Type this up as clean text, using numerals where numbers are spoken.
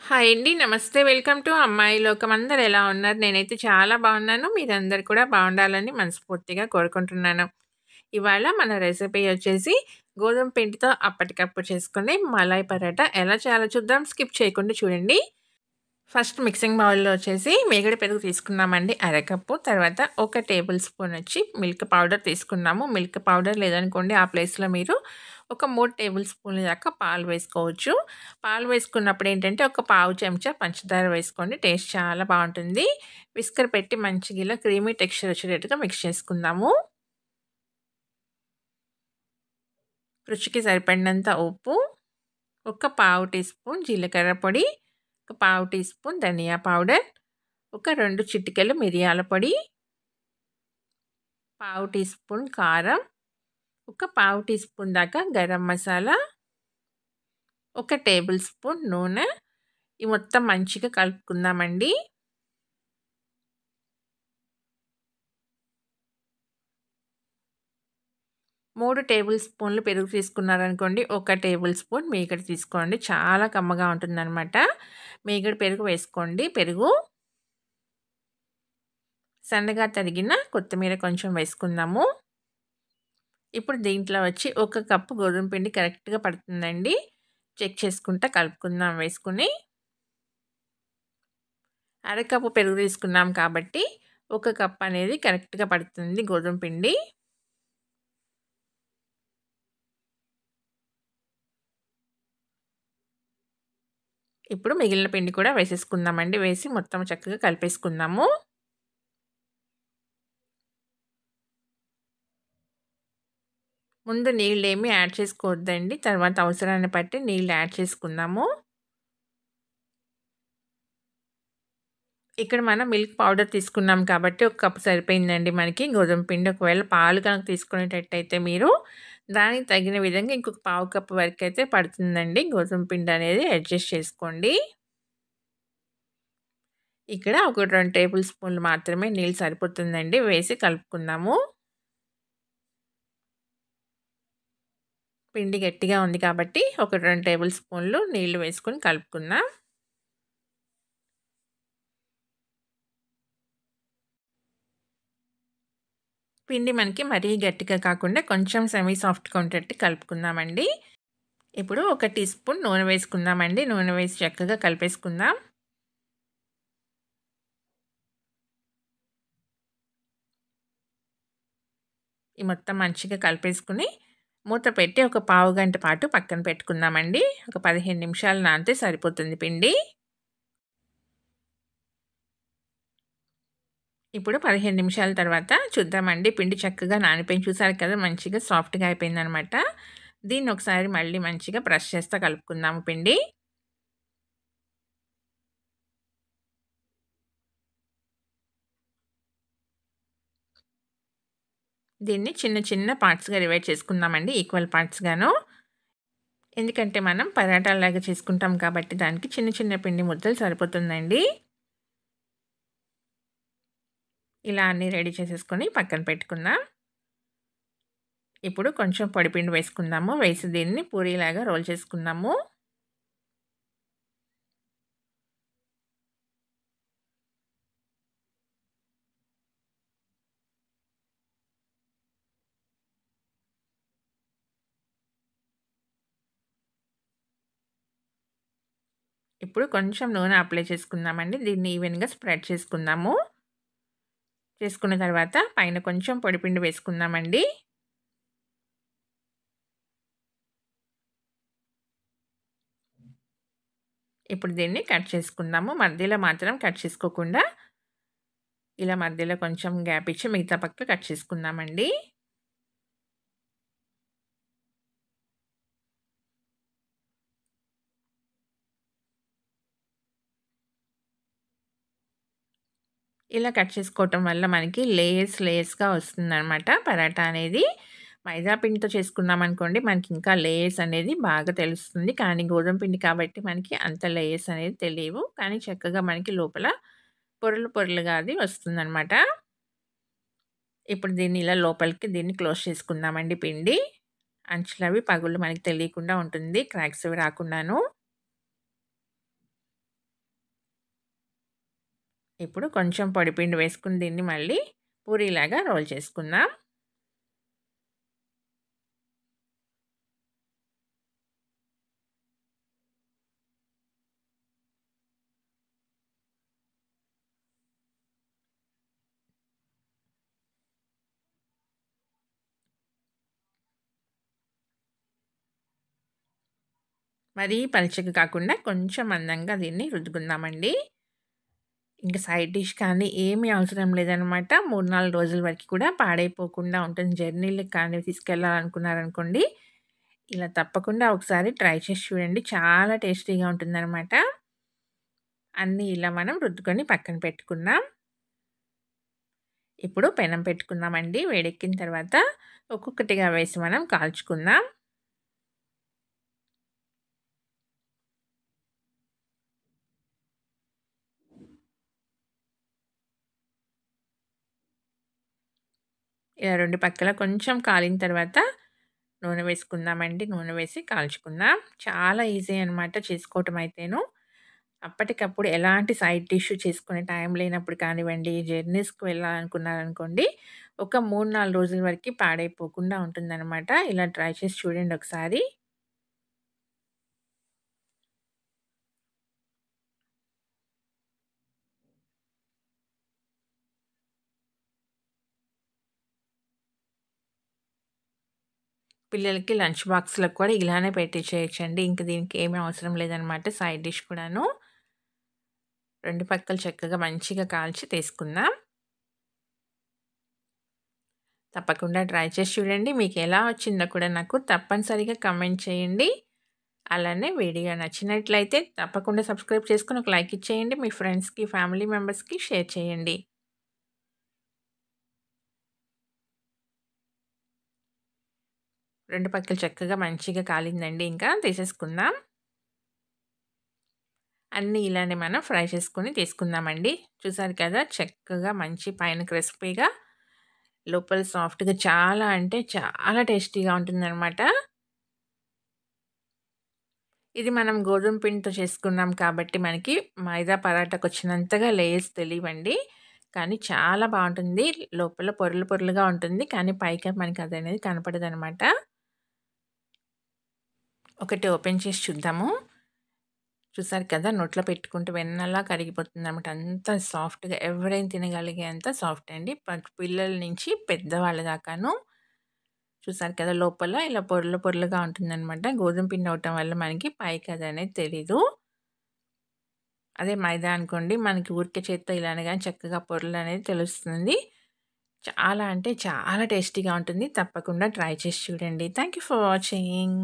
Hi అండి. నమస్తే. Welcome to అమ్మాయి లోకం. అందరూ ఎలా ఉన్నారు? నేనైతే చాలా బాగున్నాను. మీరందరూ కూడా బాగుండాలని మనస్ఫూర్తిగా కోరుకుంటున్నాను. ఇవాళ మన రెసిపీ వచ్చేసి గోధుమ పిండితో అప్పటికప్పుడు చేసుకునే మలాయ్ పరాటా ఎలా చేయాలో చూద్దాం. స్కిప్ చేయకుండా చూడండి. ఫస్ట్ మిక్సింగ్ బౌల్‌లో వచ్చేసి మీగడ పెరుగు తీసుకున్నామండి అరకప్పు. తర్వాత ఒక టేబుల్ స్పూన్ వచ్చి మిల్క్ పౌడర్ తీసుకున్నాము. మిల్క్ పౌడర్ లేదనుకోండి ఆ ప్లేస్‌లో మీరు ఒక 3 టేబుల్ స్పూన్ల దాకా పాలు వేసుకోవచ్చు. పాలు వేసుకున్నప్పుడు ఏంటంటే ఒక పావు చెంచా పంచదార వేసుకోండి. టేస్ట్ చాలా బావుంటుంది. విస్కర్ పెట్టి మంచిగా ఇలా క్రీమీ టెక్స్చర్ వచ్చేటట్టుగా మిక్స్ చేసుకుందాము. రుచికి సరిపడినంత ఉప్పు, ఒక పావు టీ స్పూన్ జీలకర్ర పొడి, ఒక పావు టీ స్పూన్ ధనియా పౌడర్, ఒక 2 చిటికెలు మిరియాల పొడి, పావు టీ స్పూన్ కారం, ఒక పావు టీ స్పూన్ దాకా గరం మసాలా, ఒక టేబుల్ స్పూన్ నూనె. ఈ మొత్తం మంచిగా కలుపుకుందామండి. మూడు టేబుల్ స్పూన్లు పెరుగు తీసుకున్నారనుకోండి, ఒక టేబుల్ స్పూన్ మీగడ తీసుకోండి. చాలా కమ్మగా ఉంటుందనమాట. మీగడ పెరుగు వేసుకోండి. పెరుగు, సన్నగా తరిగిన కొత్తిమీర కొంచెం వేసుకుందాము. ఇప్పుడు దీంట్లో వచ్చి ఒక కప్పు గోధుమ పిండి కరెక్ట్‌గా పడుతుందండి. చెక్ చేసుకుంటా కలుపుకుందాం వేసుకొని. అరకప్పు పెరుగు తీసుకున్నాం కాబట్టి, ఒక కప్ అనేది కరెక్ట్‌గా పడుతుంది గోధుమ పిండి. ఇప్పుడు మిగిలిన పిండి కూడా వేసేసుకుందామండి. వేసి మొత్తం చక్కగా కలిపేసుకుందాము. ముందు నీళ్ళేమి యాడ్ చేసుకోవద్దండి. తర్వాత అవసరాన్ని బట్టి నీళ్ళు యాడ్ చేసుకుందాము. ఇక్కడ మనం మిల్క్ పౌడర్ తీసుకున్నాం కాబట్టి ఒక కప్ సరిపోయిందండి మనకి గోధుమ పిండి. ఒకవేళ పాలు కనుక తీసుకునేటట్టయితే మీరు దానికి తగిన విధంగా ఇంకొక పావు కప్పు వరకైతే పడుతుందండి. గోధుమ పిండి అనేది అడ్జస్ట్ చేసుకోండి. ఇక్కడ ఒక 2 టేబుల్ స్పూన్లు మాత్రమే నీళ్ళు సరిపోతుందండి. వేసి కలుపుకుందాము. పిండి గట్టిగా ఉంది కాబట్టి ఒక 2 టేబుల్ స్పూన్లు నీళ్లు వేసుకొని కలుపుకుందాం. పిండి మనకి మరీ గట్టిగా కాకుండా కొంచెం సెమీ సాఫ్ట్‌గా ఉండేటట్టు కలుపుకుందామండి. ఇప్పుడు ఒక టీ స్పూన్ నూనె వేసుకుందామండి. నూనె వేసి చక్కగా కలిపేసుకుందాం. ఈ మొత్తం మంచిగా కలిపేసుకొని మూత పెట్టి ఒక పావు గంట పాటు పక్కన పెట్టుకుందామండి. ఒక 15 నిమిషాలు నానితే సరిపోతుంది పిండి. ఇప్పుడు 15 నిమిషాల తర్వాత చూద్దామండి. పిండి చక్కగా నానిపోయింది చూసారు కదా! మంచిగా సాఫ్ట్‌గా అయిపోయిందనమాట. దీన్ని ఒకసారి మళ్ళీ మంచిగా ప్రెస్ చేస్తా కలుపుకుందాము పిండి. దీన్ని చిన్న చిన్న పార్ట్స్‌గా డివైడ్ చేసుకుందామండి. ఈక్వల్ పార్ట్స్‌గాను. ఎందుకంటే మనం పరాటాల్లాగా చేసుకుంటాం కాబట్టి దానికి చిన్న చిన్న పిండి ముద్దలు సరిపోతుందండి. ఇలా అన్నీ రెడీ చేసేసుకొని పక్కన పెట్టుకుందాం. ఇప్పుడు కొంచెం పొడిపిండి వేసుకుందాము. వేసి దీన్ని పూరీలాగా రోల్ చేసుకుందాము. ఇప్పుడు కొంచెం నూనె అప్లై చేసుకుందామండి. దీన్ని ఈవెన్‌గా స్ప్రెడ్ చేసుకుందాము. చేసుకున్న తర్వాత పైన కొంచెం పొడిపిండి వేసుకుందామండి. ఇప్పుడు దీన్ని కట్ చేసుకుందాము. మధ్యలో మాత్రం కట్ చేసుకోకుండా ఇలా మధ్యలో కొంచెం గ్యాప్ ఇచ్చి మిగతా పక్క కట్ చేసుకుందామండి. ఇలా కట్ చేసుకోవటం వల్ల మనకి లేయర్స్‌గా వస్తుందనమాట పరాటా అనేది. మైదా పిండితో చేసుకున్నామనుకోండి మనకి ఇంకా లేయర్స్ అనేది బాగా తెలుస్తుంది. కానీ గోధుమ పిండి కాబట్టి మనకి అంత లేయర్స్ అనేది తెలియవు. కానీ చక్కగా మనకి లోపల పొరలు పొరలుగా అది వస్తుందనమాట. ఇప్పుడు దీన్ని ఇలా లోపలికి దీన్ని క్లోజ్ చేసుకుందామండి పిండి. అంచులవి పగుళ్ళు మనకి తెలియకుండా ఉంటుంది. క్రాక్స్ అవి రాకుండాను. ఇప్పుడు కొంచెం పొడిపిండి వేసుకొని దీన్ని మళ్ళీ పూరీలాగా రోల్ చేసుకుందాం. మరీ పలుచగా కాకుండా కొంచెం మందంగా దీన్ని రుద్దుకుందామండి. ఇంక సైడ్ డిష్ కానీ ఏమీ అవసరం లేదనమాట. 3, 4 రోజుల వరకు కూడా పాడైపోకుండా ఉంటుంది. జర్నీలకి కానీ తీసుకెళ్ళాలనుకున్నారనుకోండి, ఇలా తప్పకుండా ఒకసారి ట్రై చేసి చూడండి. చాలా టేస్టీగా ఉంటుందనమాట. అన్నీ ఇలా మనం రుద్దుకొని పక్కన పెట్టుకుందాం. ఇప్పుడు పెనం పెట్టుకుందామండి. వేడెక్కిన తర్వాత ఒక్కొక్కటిగా వేసి మనం కాల్చుకుందాం. ఇలా 2 పక్కల కొంచెం కాలిన తర్వాత నూనె వేసుకుందామండి. నూనె వేసి కాల్చుకుందాం. చాలా ఈజీ అనమాట చేసుకోవటం అయితేను. అప్పటికప్పుడు ఎలాంటి సైడ్ డిష్ చేసుకునే టైం లేనప్పుడు కానివ్వండి, జర్నీస్‌కి వెళ్ళాలనుకున్నారనుకోండి, ఒక 3, 4 రోజుల వరకి పాడైపోకుండా ఉంటుందనమాట. ఇలా ట్రై చేసి చూడండి ఒకసారి. పిల్లలకి లంచ్ బాక్స్‌లకు కూడా ఇలానే పెట్టించేయొచ్చండి. ఇంక దీనికి ఏమి అవసరం లేదనమాట సైడ్ డిష్ కూడాను. 2 పక్కలు చక్కగా మంచిగా కాల్చి తీసుకుందాం. తప్పకుండా ట్రై చేసి చూడండి. మీకెలా వచ్చిందో కూడా నాకు తప్పనిసరిగా కామెంట్ చేయండి. అలానే వీడియో నచ్చినట్లయితే తప్పకుండా సబ్స్క్రైబ్ చేసుకొని ఒక లైక్ ఇచ్చేయండి. మీ ఫ్రెండ్స్‌కి, ఫ్యామిలీ మెంబర్స్‌కి షేర్ చేయండి. 2 పక్కలు చక్కగా మంచిగా కాలిందండి. ఇంకా తీసేసుకుందాం. అన్నీ ఇలానే మనం ఫ్రై చేసుకొని తీసుకుందామండి. చూసారు కదా! చక్కగా మంచి పైన క్రిస్పీగా, లోపల సాఫ్ట్‌గా చాలా అంటే చాలా టేస్టీగా ఉంటుందనమాట. ఇది మనం గోధుమ పిండితో చేసుకున్నాం కాబట్టి మనకి మైదా పరాటాకొచ్చినంతగా లేయర్స్ తెలీవండి. కానీ చాలా బావుంటుంది. లోపల పొరలు పొరలుగా ఉంటుంది. కానీ పైకి మనకి అదనేది కనపడదనమాట. ఒకటి ఓపెన్ చేసి చూద్దాము. చూసారు కదా! నోట్లో పెట్టుకుంటే వెన్నలా కరిగిపోతుందనమాట. అంత సాఫ్ట్‌గా ఎవరైనా తినగలిగేంత సాఫ్ట్ అండి. పిల్లల నుంచి పెద్దవాళ్ళ దాకాను. చూసారు కదా! లోపల ఇలా పొరలు పొరలుగా ఉంటుందనమాట. గోధుమ పిండి అవ్వటం వల్ల మనకి పైకి అదనేది తెలీదు. అదే మైదా అనుకోండి మనకి ఊరికే చేత్తో ఇలానే గాని చక్కగా పొరలనేది తెలుస్తుంది. చాలా అంటే చాలా టేస్టీగా ఉంటుంది. తప్పకుండా ట్రై చేసి చూడండి. Thank you for watching.